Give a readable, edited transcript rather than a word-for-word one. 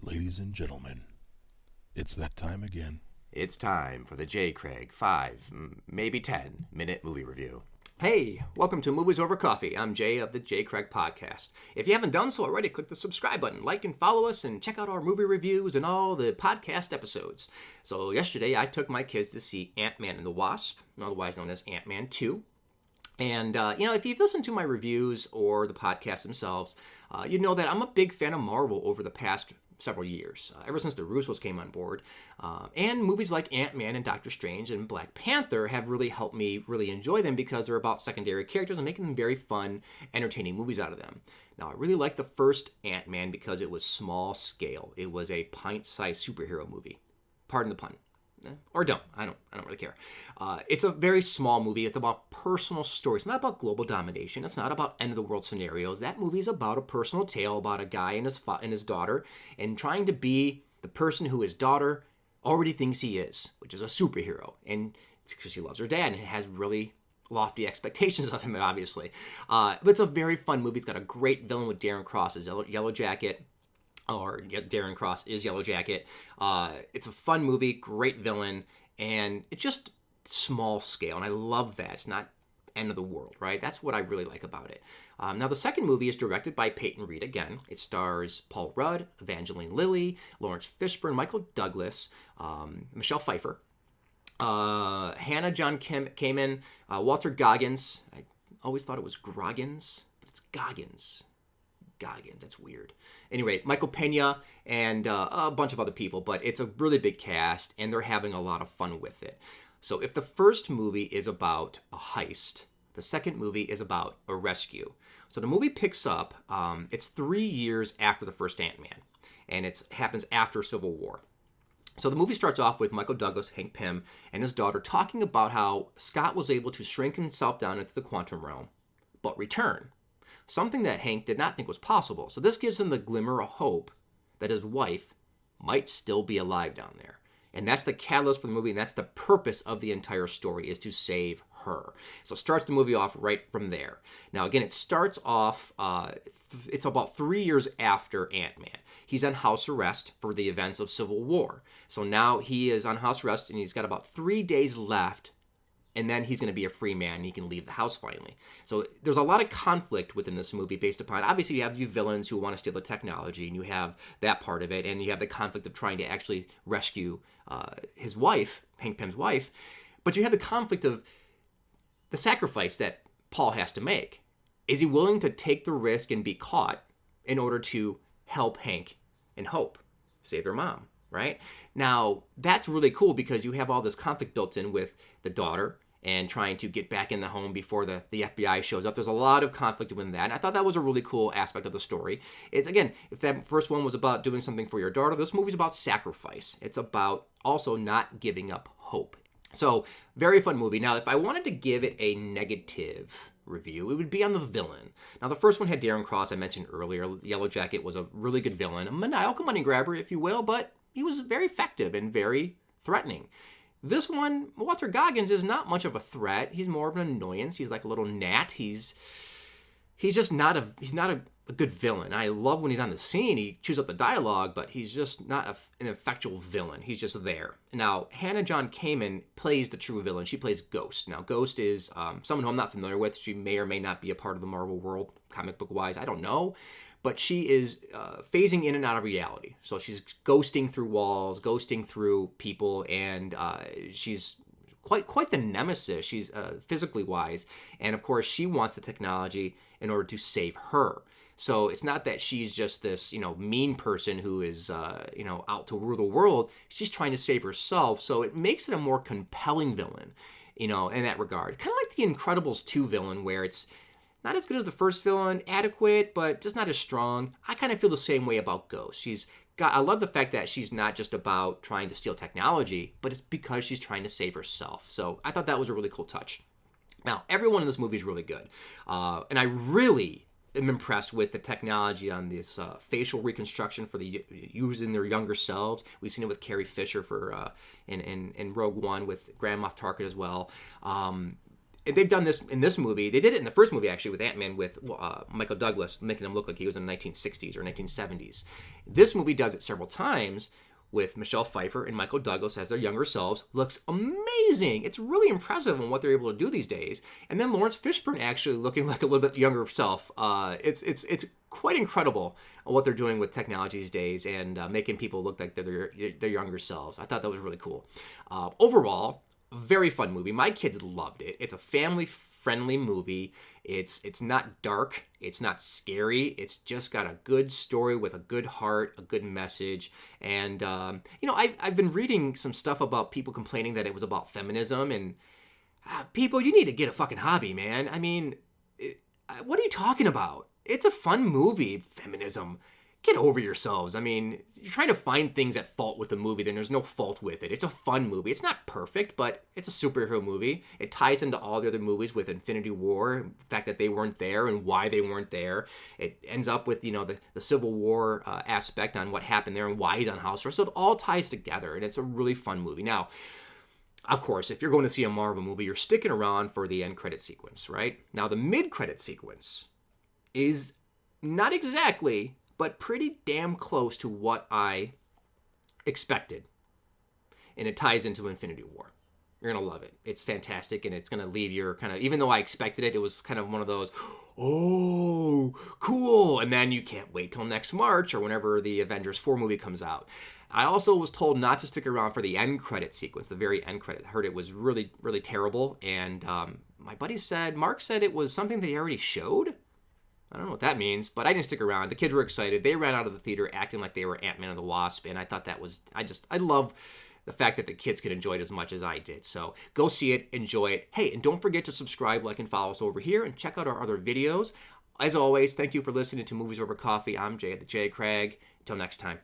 Ladies and gentlemen, it's that time again. It's time for the J. Craig 5, maybe 10-minute movie review. Hey, welcome to Movies Over Coffee. I'm Jay of the J. Craig Podcast. If you haven't done so already, click the subscribe button, like and follow us, and check out our movie reviews and all the podcast episodes. So yesterday, I took my kids to see Antman and the Wasp, otherwise known as Antman 2. And, if you've listened to my reviews or the podcasts themselves, you know that I'm a big fan of Marvel over the past several years, ever since the Russos came on board. And movies like Ant-Man and Doctor Strange and Black Panther have really helped me really enjoy them because they're about secondary characters and making them very fun, entertaining movies out of them. Now, I really liked the first Ant-Man because it was small scale. It was a pint-sized superhero movie. Pardon the pun. Or don't. I don't really care. It's a very small movie. It's about personal stories. It's not about global domination. It's not about end-of-the-world scenarios. That movie is about a personal tale about a guy and his daughter and trying to be the person who his daughter already thinks he is, which is a superhero. And because she loves her dad and has really lofty expectations of him, obviously. But it's a very fun movie. It's got a great villain with Darren Cross as Yellow Jacket. Or Darren Cross is Yellow Jacket. It's a fun movie, great villain, and it's just small scale, and I love that. It's not end of the world, right? That's what I really like about it. Now, the second movie is directed by Peyton Reed again. It stars Paul Rudd, Evangeline Lilly, Lawrence Fishburne, Michael Douglas, Michelle Pfeiffer, Hannah John Kamen, Walter Goggins. I always thought it was Groggins, but it's Goggins. That's weird. Anyway, Michael Pena and a bunch of other people, but it's a really big cast, and they're having a lot of fun with it. So if the first movie is about a heist, the second movie is about a rescue. So the movie picks up, it's 3 years after the first Ant-Man, and it happens after Civil War. So the movie starts off with Michael Douglas, Hank Pym, and his daughter talking about how Scott was able to shrink himself down into the quantum realm, but return. Something that Hank did not think was possible. So this gives him the glimmer of hope that his wife might still be alive down there. And that's the catalyst for the movie, and that's the purpose of the entire story, is to save her. So it starts the movie off right from there. Now, again, it starts off, it's about 3 years after Ant-Man. He's on house arrest for the events of Civil War. So now he is on house arrest, and he's got about 3 days left, and then he's going to be a free man, and he can leave the house finally. So there's a lot of conflict within this movie based upon, obviously you have you villains who want to steal the technology, and you have that part of it, and you have the conflict of trying to actually rescue his wife, Hank Pym's wife, but you have the conflict of the sacrifice that Paul has to make. Is he willing to take the risk and be caught in order to help Hank and Hope save their mom? Right? Now, that's really cool because you have all this conflict built in with the daughter and trying to get back in the home before the FBI shows up. There's a lot of conflict within that, and I thought that was a really cool aspect of the story. It's, again, if that first one was about doing something for your daughter, this movie's about sacrifice. It's about also not giving up hope. So, very fun movie. Now, if I wanted to give it a negative review, it would be on the villain. Now, the first one had Darren Cross, I mentioned earlier. Yellow Jacket was a really good villain, a maniacal money grabber, if you will, but he was very effective and very threatening. This one, Walter Goggins, is not much of a threat. He's more of an annoyance. He's like a little gnat. He's just not a good villain. I love when he's on the scene. He chews up the dialogue, but he's just not an effectual villain. He's just there. Now, Hannah John Kamen plays the true villain. She plays Ghost. Now, Ghost is someone who I'm not familiar with. She may or may not be a part of the Marvel world, comic book-wise. I don't know. But she is phasing in and out of reality. So she's ghosting through walls, ghosting through people, and she's quite the nemesis. She's physically wise. And, of course, she wants the technology in order to save her. So it's not that she's just this, mean person who is, out to rule the world. She's trying to save herself. So it makes it a more compelling villain, in that regard. Kind of like the Incredibles 2 villain, where it's not as good as the first villain, adequate, but just not as strong. I kind of feel the same way about Ghost. I love the fact that she's not just about trying to steal technology, but it's because she's trying to save herself. So I thought that was a really cool touch. Now, everyone in this movie is really good. And I really am impressed with the technology on this facial reconstruction for using their younger selves. We've seen it with Carrie Fisher in Rogue One with Grand Moff Tarkin as well. they've done this in this movie. They did it in the first movie, actually, with Antman, with Michael Douglas, making him look like he was in the 1960s or 1970s. This movie does it several times with Michelle Pfeiffer and Michael Douglas as their younger selves. Looks amazing. It's really impressive on what they're able to do these days. And then Lawrence Fishburne actually looking like a little bit younger self. It's quite incredible what they're doing with technology these days and making people look like they're their younger selves. I thought that was really cool. Overall, very fun movie. My kids loved it. It's a family-friendly movie. It's not dark. It's not scary. It's just got a good story with a good heart, a good message. And, I've been reading some stuff about people complaining that it was about feminism. And people, you need to get a fucking hobby, man. I mean, what are you talking about? It's a fun movie, feminism. Get over yourselves. I mean, you're trying to find things at fault with the movie, then there's no fault with it. It's a fun movie. It's not perfect, but it's a superhero movie. It ties into all the other movies with Infinity War, the fact that they weren't there and why they weren't there. It ends up with, the Civil War aspect on what happened there and why he's on house arrest. So it all ties together, and it's a really fun movie. Now, of course, if you're going to see a Marvel movie, you're sticking around for the end credit sequence, right? Now, the mid-credit sequence is not exactly, but pretty damn close to what I expected. And it ties into Infinity War. You're going to love it. It's fantastic, and it's going to leave your kind of, even though I expected it, it was kind of one of those, oh, cool. And then you can't wait till next March or whenever the Avengers 4 movie comes out. I also was told not to stick around for the end credit sequence, the very end credit. I heard it was really, really terrible. And my buddy said, Mark said it was something they already showed. I don't know what that means, but I didn't stick around. The kids were excited. They ran out of the theater acting like they were Antman and the Wasp, and I thought that was, I love the fact that the kids could enjoy it as much as I did. So go see it, enjoy it. Hey, and don't forget to subscribe, like, and follow us over here, and check out our other videos. As always, thank you for listening to Movies Over Coffee. I'm Jay at the J. Craig. Until next time.